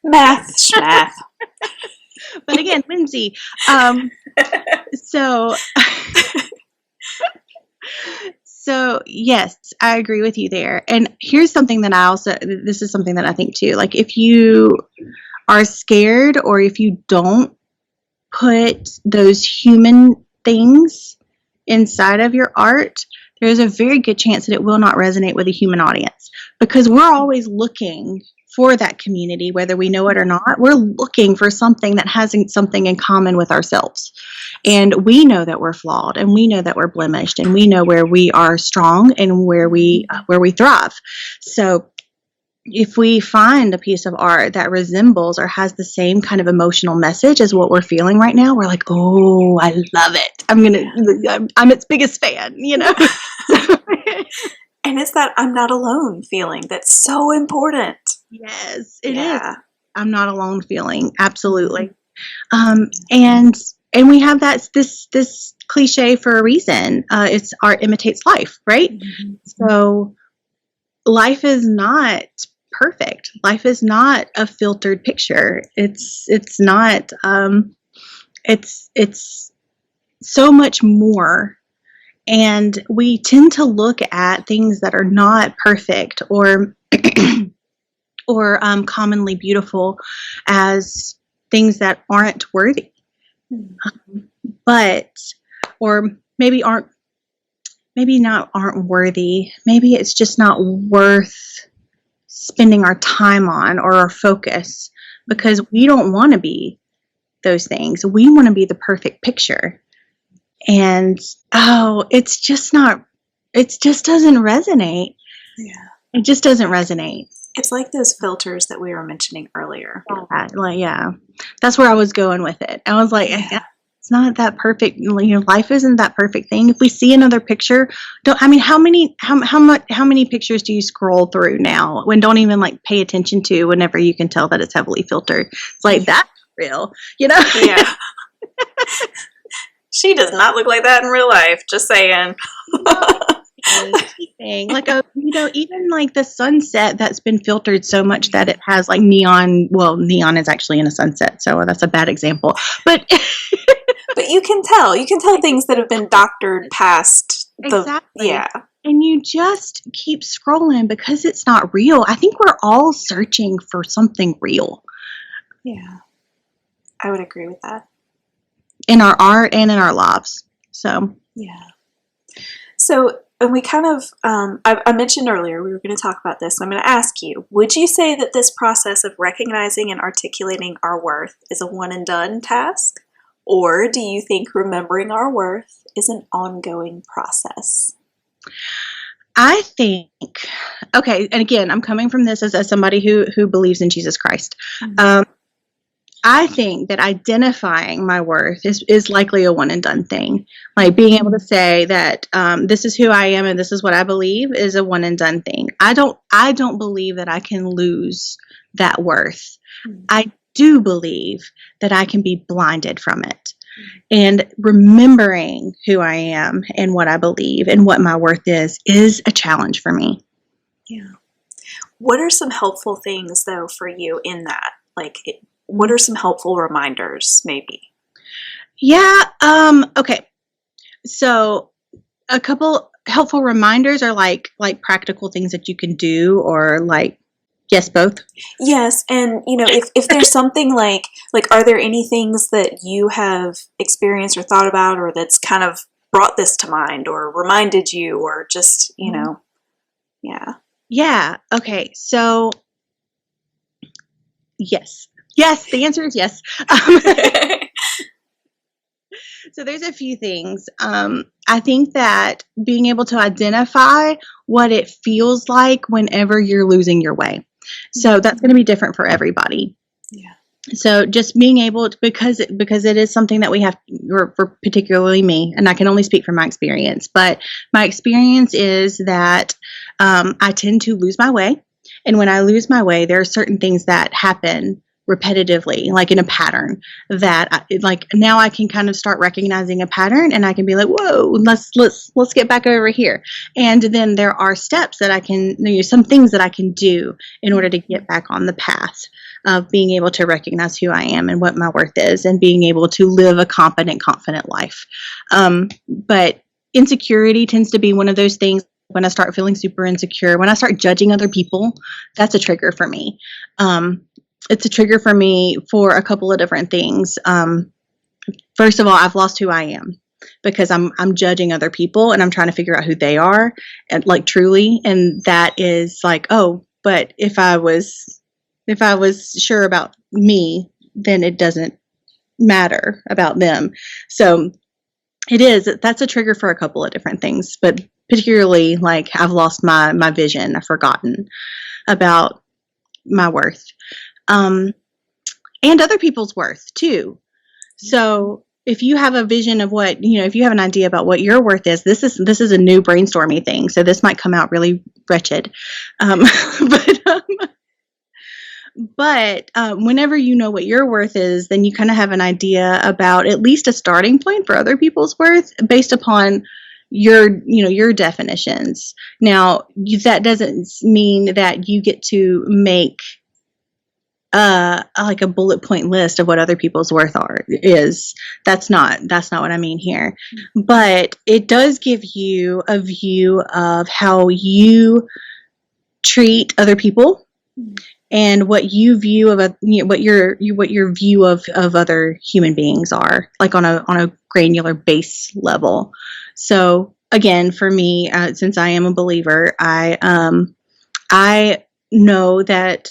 Speaker 2: math.
Speaker 1: But again, Lindsay. So yes, I agree with you there. And here's something that this is something that I think too. Like if you are scared or if you don't put those human things inside of your art, there's a very good chance that it will not resonate with a human audience, because we're always looking for that community, whether we know it or not. We're looking for something that has something in common with ourselves. And we know that we're flawed, and we know that we're blemished, and we know where we are strong and where we thrive. So if we find a piece of art that resembles or has the same kind of emotional message as what we're feeling right now, we're like, oh, I love it. I'm its biggest fan, you know?
Speaker 2: And it's that I'm not alone feeling that's so important.
Speaker 1: Yes, it is.
Speaker 2: Yeah.
Speaker 1: I'm not alone feeling. Absolutely. And we have this cliche for a reason. It's art imitates life, right?
Speaker 2: Mm-hmm.
Speaker 1: So life is not perfect. Life is not a filtered picture. It's not. It's so much more. And we tend to look at things that are not perfect or or commonly beautiful as things that aren't worthy, but or maybe not aren't worthy. Maybe it's just not worth spending our time on or our focus, because we don't want to be those things. We want to be the perfect picture. And it's just not, it just doesn't resonate.
Speaker 2: Yeah.
Speaker 1: It just doesn't resonate.
Speaker 2: It's like those filters that we were mentioning earlier.
Speaker 1: Yeah. That's where I was going with it. I was like, it's not that perfect. You know, life isn't that perfect thing. If we see another picture, how many pictures do you scroll through now when don't even like pay attention to whenever you can tell that it's heavily filtered? It's like, that's real, you know?
Speaker 2: Yeah. She does not look like that in real life. Just saying.
Speaker 1: Like even like the sunset that's been filtered so much that it has like neon. Well, neon is actually in a sunset, so that's a bad example. But
Speaker 2: you can tell things that have been doctored past the
Speaker 1: exactly.
Speaker 2: Yeah.
Speaker 1: And you just keep scrolling because it's not real. I think we're all searching for something real.
Speaker 2: Yeah, I would agree with that.
Speaker 1: In our art and in our lives. So
Speaker 2: yeah. So, and we kind of, I mentioned earlier we were going to talk about this. So I'm going to ask you, would you say that this process of recognizing and articulating our worth is a one and done task? Or do you think remembering our worth is an ongoing process?
Speaker 1: I think, okay, and again, I'm coming from this as somebody who believes in Jesus Christ. Mm-hmm. I think that identifying my worth is likely a one and done thing. Like being able to say that this is who I am and this is what I believe is a one and done thing. I don't believe that I can lose that worth. Mm-hmm. I do believe that I can be blinded from it. And remembering who I am and what I believe and what my worth is a challenge for me.
Speaker 2: Yeah. What are some helpful things though for you in that? Like, what are some helpful reminders, maybe?
Speaker 1: Yeah. Okay. So a couple helpful reminders are like practical things that you can do, or like, yes, both.
Speaker 2: Yes. And if there's something like, are there any things that you have experienced or thought about, or that's kind of brought this to mind or reminded you, or just, yeah.
Speaker 1: Yeah. Okay. So yes. Yes, the answer is yes. So there's a few things. I think that being able to identify what it feels like whenever you're losing your way. So that's going to be different for everybody.
Speaker 2: Yeah.
Speaker 1: So just being able to, because it is something that we have, for particularly me, and I can only speak from my experience, but my experience is that I tend to lose my way. And when I lose my way, there are certain things that happen repetitively, like in a pattern, that like now I can kind of start recognizing a pattern, and I can be like, whoa, let's get back over here. And then there are steps that I can, some things that I can do in order to get back on the path of being able to recognize who I am and what my worth is, and being able to live a competent, confident life. But insecurity tends to be one of those things. When I start feeling super insecure, when I start judging other people, that's a trigger for me. It's a trigger for me for a couple of different things. First of all, I've lost who I am because I'm judging other people, and I'm trying to figure out who they are, and like truly. And that is like, oh, but if I was sure about me, then it doesn't matter about them. So that's a trigger for a couple of different things, but particularly like I've lost my vision. I've forgotten about my worth, and other people's worth too. So if you have a vision of what, if you have an idea about what your worth is, this is a new brainstormy thing. So this might come out really wretched. But whenever you know what your worth is, then you kind of have an idea about at least a starting point for other people's worth based upon your definitions. Now, that doesn't mean that you get to make like a bullet point list of what other people's worth is. That's not what I mean here. But it does give you a view of how you treat other people and what you view of what your view of other human beings are, like on a granular base level. So again, for me, since I am a believer, I know that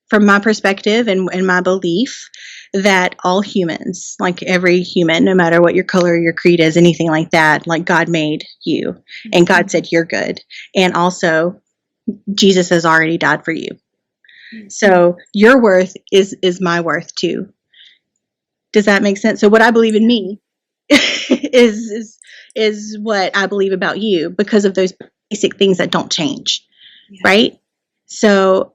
Speaker 1: from my perspective and my belief that all humans, like every human, no matter what your color, your creed is, anything like that, like God made you and God said you're good. And also Jesus has already died for you. So your worth is my worth too. Does that make sense? So what I believe in me is what I believe about you because of those basic things that don't change. Yeah. Right? So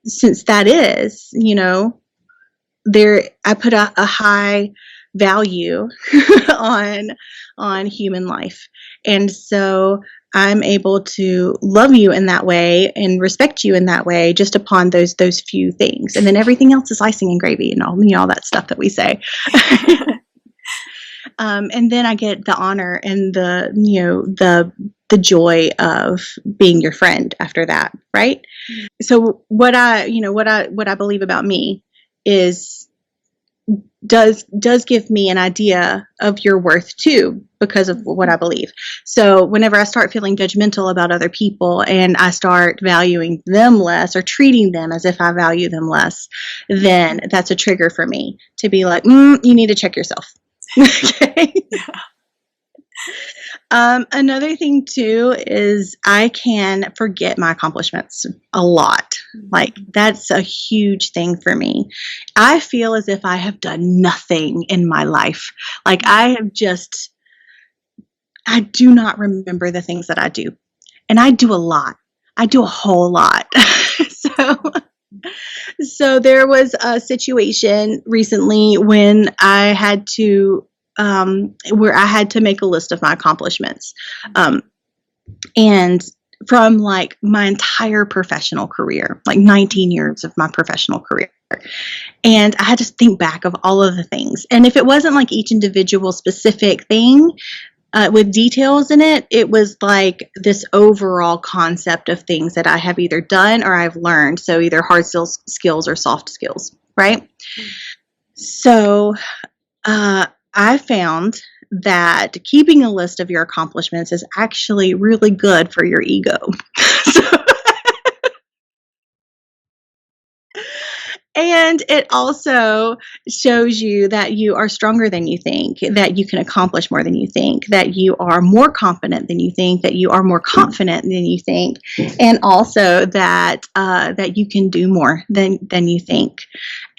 Speaker 1: since that is, I put a high value on human life. And so I'm able to love you in that way and respect you in that way just upon those few things. And then everything else is icing and gravy and all that stuff that we say. And then I get the honor and the joy of being your friend after that, right? So what I believe about me does give me an idea of your worth too, because of what I believe. So whenever I start feeling judgmental about other people and I start valuing them less or treating them as if I value them less, then that's a trigger for me to be like, you need to check yourself. Okay. Another thing too is I can forget my accomplishments a lot. Like that's a huge thing for me. I feel as if I have done nothing in my life. Like I do not remember the things that I do. And I do a lot. I do a whole lot. So there was a situation recently when I had to where I had to make a list of my accomplishments. And from like my entire professional career, like 19 years of my professional career. And I had to think back of all of the things. And if it wasn't like each individual specific thing with details in it, it was like this overall concept of things that I have either done or I've learned. So either hard skills or soft skills, right? So, I found that keeping a list of your accomplishments is actually really good for your ego. And it also shows you that you are stronger than you think, that you can accomplish more than you think, that you are more confident than you think, that you are more confident than you think, and also that that you can do more than you think.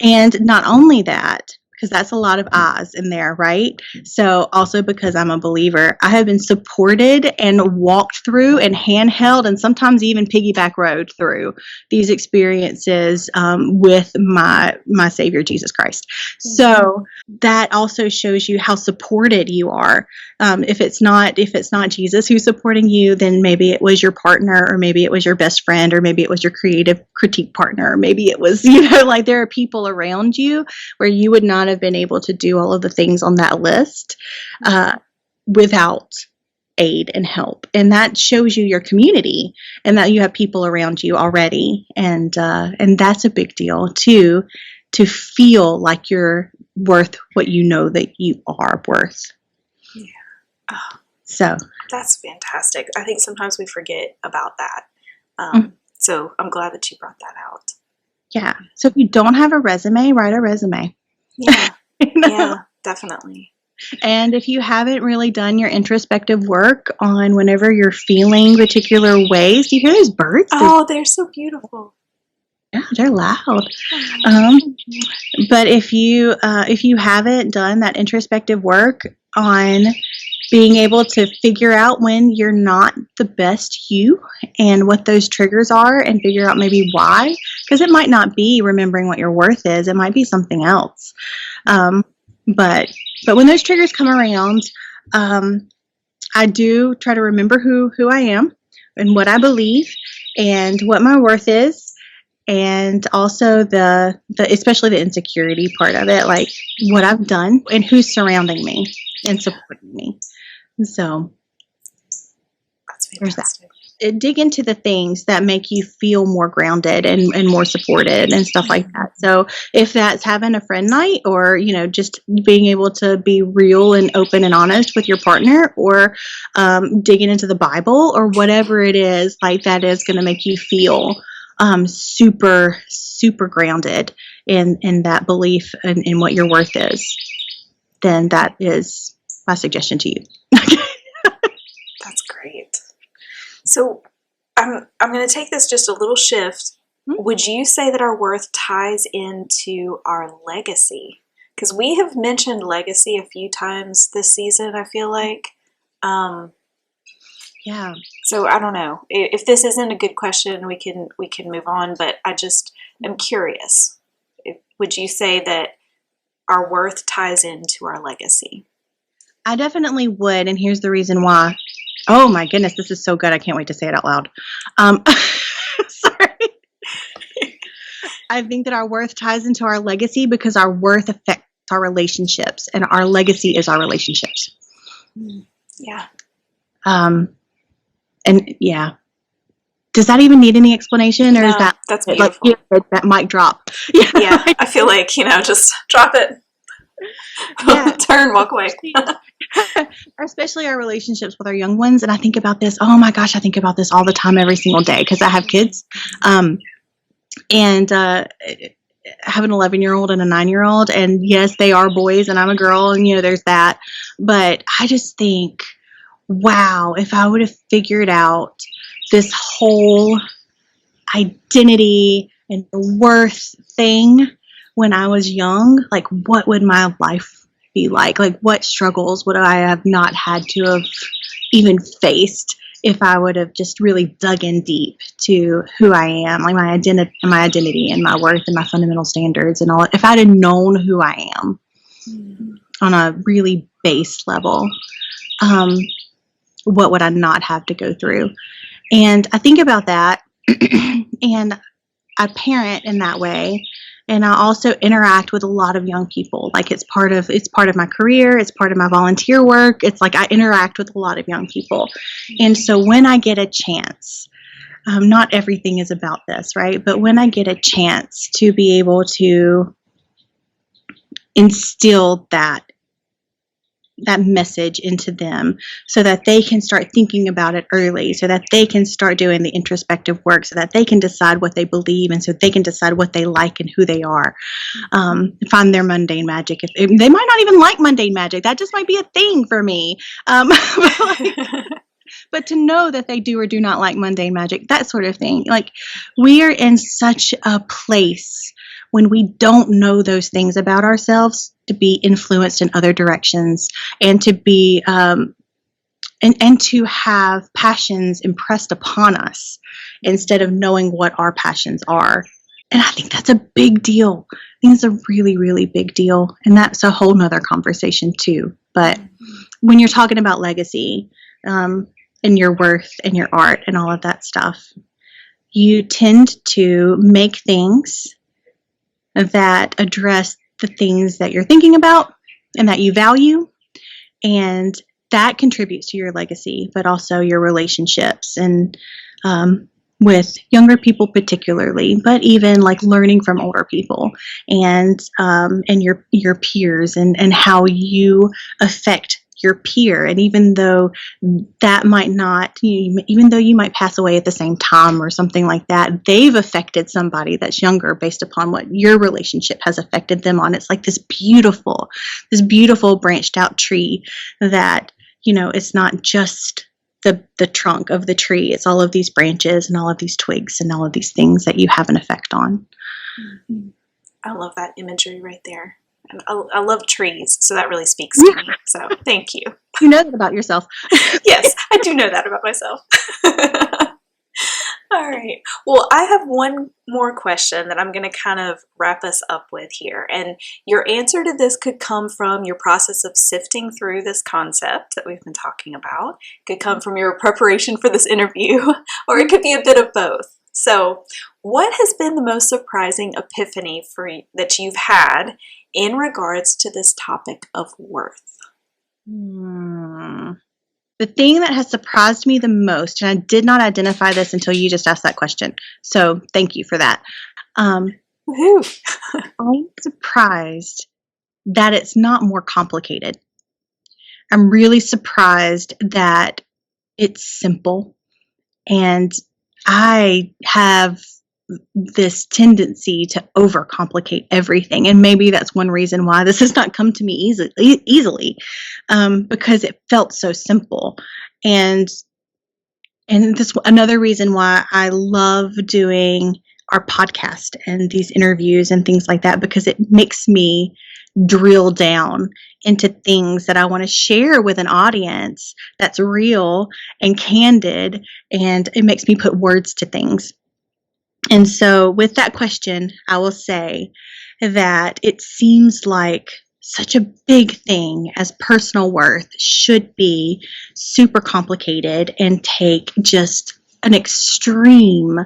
Speaker 1: And not only that, because that's a lot of I's in there, right? So also because I'm a believer, I have been supported and walked through and handheld and sometimes even piggyback rode through these experiences with my Savior, Jesus Christ. So that also shows you how supported you are. If it's not Jesus who's supporting you, then maybe it was your partner, or maybe it was your best friend, or maybe it was your creative critique partner, or maybe it was, like there are people around you where you would not have been able to do all of the things on that list without aid and help. And that shows you your community and that you have people around you already. And that's a big deal too, to feel like you're worth what you know that you are worth.
Speaker 2: Yeah. Oh,
Speaker 1: so
Speaker 2: that's fantastic. I think sometimes we forget about that. So I'm glad that you brought that out.
Speaker 1: Yeah. So if you don't have a resume, write a resume.
Speaker 2: Yeah. Yeah, definitely.
Speaker 1: And if you haven't really done your introspective work on whenever you're feeling particular ways, do you hear those birds?
Speaker 2: Oh, they're so beautiful.
Speaker 1: Yeah, they're loud. But if you haven't done that introspective work on being able to figure out when you're not the best you and what those triggers are and figure out maybe why, because it might not be remembering what your worth is, it might be something else. But when those triggers come around, I do try to remember who I am and what I believe and what my worth is, and also the especially the insecurity part of it, like what I've done and who's surrounding me and supporting me. So
Speaker 2: That's
Speaker 1: there's that.
Speaker 2: fantastic.
Speaker 1: Dig into the things that make you feel more grounded and more supported and stuff like that. So if that's having a friend night, or just being able to be real and open and honest with your partner, or digging into the Bible, or whatever it is, like that is going to make you feel super grounded in that belief and in what your worth is, then that is my suggestion to you.
Speaker 2: That's great. So I'm going to take this just a little shift. Would you say that our worth ties into our legacy? Because we have mentioned legacy a few times this season, I feel like.
Speaker 1: Yeah.
Speaker 2: So I don't know. If this isn't a good question, we can move on, but I just am curious. Would you say that our worth ties into our legacy?
Speaker 1: I definitely would, and here's the reason why. Oh my goodness, this is so good. I can't wait to say it out loud. Sorry. I think that our worth ties into our legacy because our worth affects our relationships, and our legacy is our relationships.
Speaker 2: Yeah.
Speaker 1: And yeah. Does that even need any explanation, or
Speaker 2: No,
Speaker 1: is that
Speaker 2: that's beautiful?
Speaker 1: Like, that mic drop?
Speaker 2: Yeah, I feel like, just drop it. Yeah. Turn, walk away.
Speaker 1: Especially our relationships with our young ones. And I think about this, oh my gosh, I think about this all the time, every single day, because I have kids. And I have an 11-year-old and a 9-year-old. And yes, they are boys and I'm a girl, and there's that. But I just think, wow, if I would have figured out this whole identity and worth thing when I was young, like what would my life be like? Like what struggles would I have not had to have even faced if I would have just really dug in deep to who I am, like my identity and my worth and my fundamental standards and all. If I'd have known who I am on a really base level, what would I not have to go through? And I think about that, and I parent in that way. And I also interact with a lot of young people. Like it's part of my career. It's part of my volunteer work. It's like I interact with a lot of young people. And so when I get a chance, not everything is about this, right? But when I get a chance to be able to instill that message into them so that they can start thinking about it early, so that they can start doing the introspective work, so that they can decide what they believe, and so they can decide what they like and who they are, find their mundane magic. If they might not even like mundane magic, that just might be a thing for me, but to know that they do or do not like mundane magic, that sort of thing. Like we are in such a place when we don't know those things about ourselves to be influenced in other directions, and to be and to have passions impressed upon us instead of knowing what our passions are. And I think that's a big deal. I think it's a really, really big deal. And that's a whole nother conversation too. But when you're talking about legacy, and your worth and your art and all of that stuff, you tend to make things that address the things that you're thinking about and that you value, and that contributes to your legacy, but also your relationships, and with younger people particularly, but even like learning from older people, and your peers, and how you affect your peer. And even though that might not, even though you might pass away at the same time or something like that, they've affected somebody that's younger based upon what your relationship has affected them on. It's like this beautiful branched out tree that, it's not just the trunk of the tree. It's all of these branches and all of these twigs and all of these things that you have an effect on.
Speaker 2: I love that imagery right there. And I love trees, so that really speaks to me. So thank you.
Speaker 1: You know that about yourself.
Speaker 2: Yes, I do know that about myself. All right. Well, I have one more question that I'm going to kind of wrap us up with here. And your answer to this could come from your process of sifting through this concept that we've been talking about. It could come from your preparation for this interview, or it could be a bit of both. So, what has been the most surprising epiphany that you've had in regards to this topic of worth?
Speaker 1: The thing that has surprised me the most, and I did not identify this until you just asked that question, so thank you for that.
Speaker 2: Woohoo!
Speaker 1: I'm surprised that it's not more complicated. I'm really surprised that it's simple, and I have this tendency to overcomplicate everything, and maybe that's one reason why this has not come to me easily, because it felt so simple. And this another reason why I love doing our podcast and these interviews and things like that, because it makes me drill down into things that I want to share with an audience that's real and candid, and it makes me put words to things. And so with that question, I will say that it seems like such a big thing as personal worth should be super complicated and take just an extreme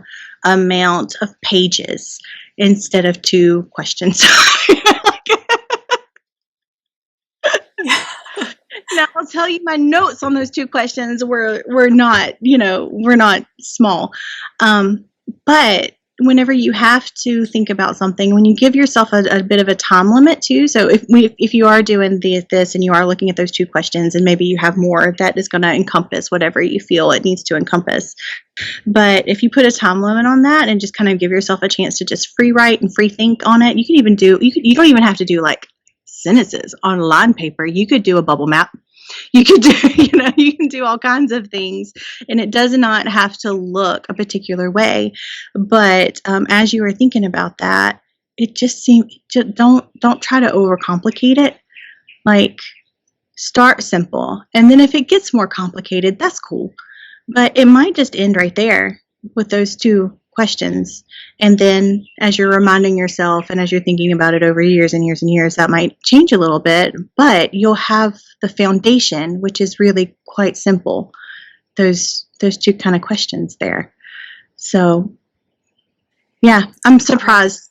Speaker 1: amount of pages instead of 2 questions. Now I'll tell you, my notes on those 2 questions were not, we're not small. But whenever you have to think about something, when you give yourself a bit of a time limit too, so if you are doing this and you are looking at those 2 questions, and maybe you have more that is going to encompass whatever you feel it needs to encompass. But if you put a time limit on that and just kind of give yourself a chance to just free write and free think on it, you can even you don't even have to do like sentences on line paper. You could do a bubble map. You could do, you can do all kinds of things, and it does not have to look a particular way. But as you were thinking about that, it just seemed, don't try to overcomplicate it. Like, start simple, and then if it gets more complicated, that's cool. But it might just end right there with those 2 questions. And then as you're reminding yourself and as you're thinking about it over years and years and years, that might change a little bit, but you'll have the foundation, which is really quite simple. Those 2 kind of questions there. So yeah, I'm surprised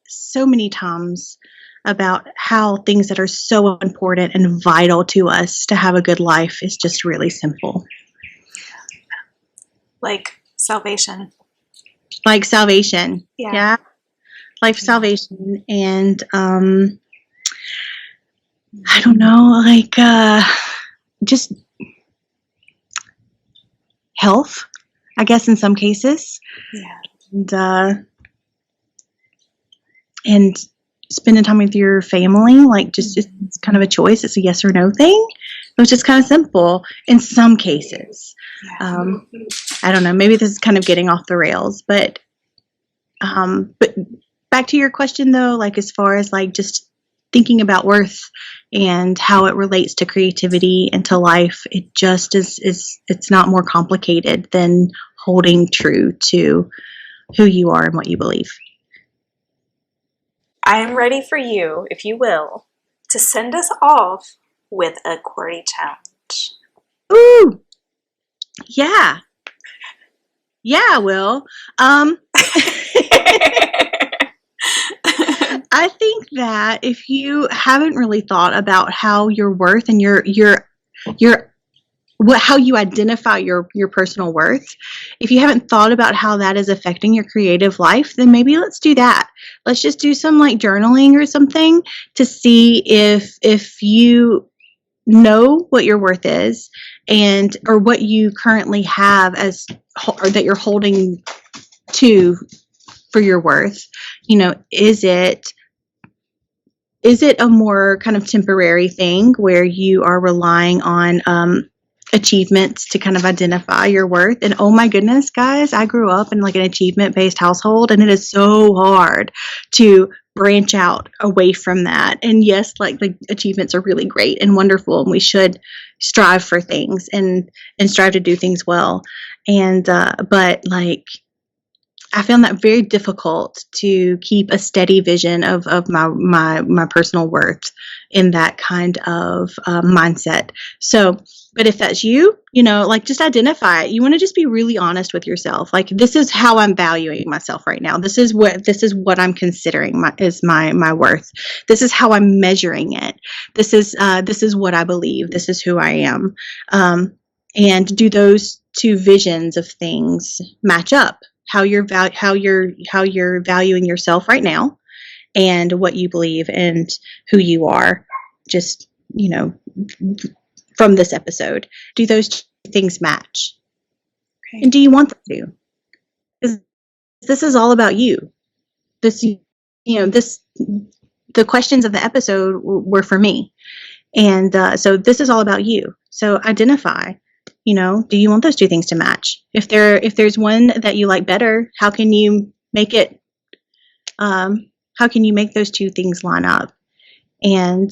Speaker 1: so many times about how things that are so important and vital to us to have a good life is just really simple.
Speaker 2: Like salvation.
Speaker 1: Like salvation.
Speaker 2: Yeah.
Speaker 1: Life salvation. And I don't know, like just health, I guess, in some cases.
Speaker 2: Yeah.
Speaker 1: And spending time with your family, like just it's kind of a choice. It's a yes or no thing. It was just kind of simple in some cases.
Speaker 2: Yeah.
Speaker 1: I don't know, maybe this is kind of getting off the rails, but back to your question though, like as far as like just thinking about worth and how it relates to creativity and to life, it just is it's not more complicated than holding true to who you are and what you believe.
Speaker 2: I am ready for you, if you will, to send us off with a QWERTY challenge.
Speaker 1: Ooh! Yeah, I will. I think that if you haven't really thought about how your worth and how you identify your personal worth, if you haven't thought about how that is affecting your creative life, then maybe let's do that. Let's just do some like journaling or something to see if you know what your worth is and or what you currently have as or that you're holding to for your worth. Is it a more kind of temporary thing where you are relying on achievements to kind of identify your worth. And oh my goodness, guys, I grew up in like an achievement-based household, and it is so hard to branch out away from that. And yes, like the achievements are really great and wonderful, and we should strive for things and strive to do things well. And but like I found that very difficult to keep a steady vision of my personal worth in that kind of mindset. So, but if that's you, like just identify it. You want to just be really honest with yourself. Like, this is how I'm valuing myself right now. This is what I'm considering my worth. This is how I'm measuring it. This is what I believe. This is who I am. And do those two visions of things match up? How you're valuing yourself right now, and what you believe and who you are, just from this episode. Do those things match? Okay. And do you want them to? Because this is all about you. The questions of the episode were for me, and so this is all about you. So identify. Do you want those two things to match? If there's one that you like better, how can you make it? How can you make those two things line up? And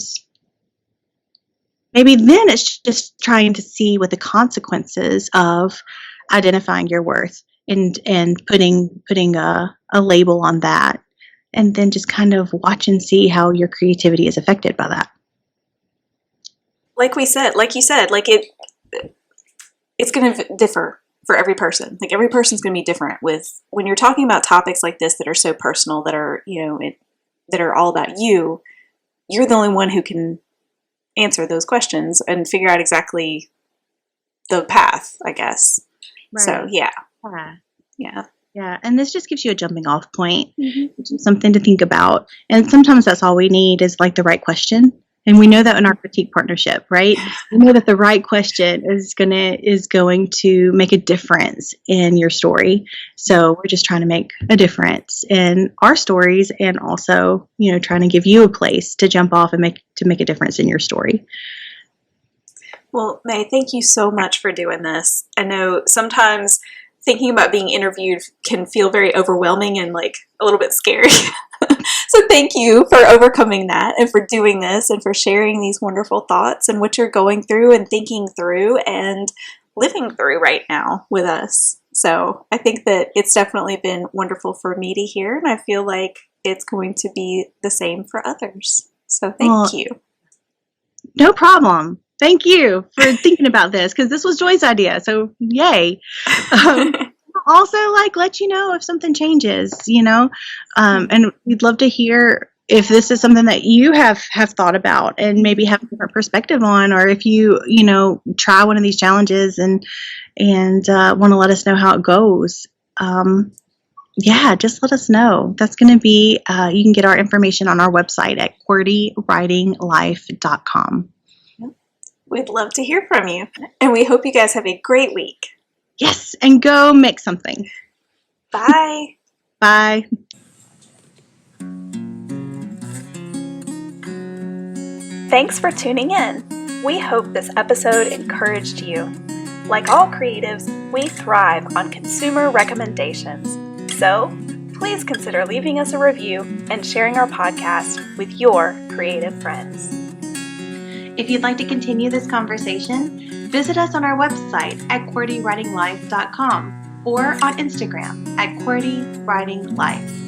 Speaker 1: maybe then it's just trying to see what the consequences of identifying your worth and putting a label on that, and then just kind of watch and see how your creativity is affected by that.
Speaker 2: Like you said, it's going to differ for every person. Like every person's going to be different when you're talking about topics like this that are so personal, that are, that are all about you. You're the only one who can answer those questions and figure out exactly the path, I guess. Right. So, yeah. Yeah.
Speaker 1: And this just gives you a jumping off point, something to think about. And sometimes that's all we need is like the right question. And we know that in our critique partnership, right? We know that the right question is going to make a difference in your story. So we're just trying to make a difference in our stories, and also, trying to give you a place to jump off and make a difference in your story.
Speaker 2: Well, May, thank you so much for doing this. I know sometimes thinking about being interviewed can feel very overwhelming and like a little bit scary. So thank you for overcoming that, and for doing this, and for sharing these wonderful thoughts and what you're going through and thinking through and living through right now with us. So I think that it's definitely been wonderful for me to hear, and I feel like it's going to be the same for others. So thank you.
Speaker 1: No problem. Thank you for thinking about this, because this was Joy's idea. So yay. Also, let you know if something changes, and we'd love to hear if this is something that you have thought about and maybe have a different perspective on, or if you try one of these challenges and want to let us know how it goes. Just let us know. That's going to be, you can get our information on our website at QWERTYWritingLife.com.
Speaker 2: We'd love to hear from you, and we hope you guys have a great week.
Speaker 1: Yes, and go make something.
Speaker 2: Bye.
Speaker 1: Bye.
Speaker 2: Thanks for tuning in. We hope this episode encouraged you. Like all creatives, we thrive on consumer recommendations. So please consider leaving us a review and sharing our podcast with your creative friends.
Speaker 1: If you'd like to continue this conversation, visit us on our website at QWERTYWritingLife.com or on Instagram at QWERTYWritingLife.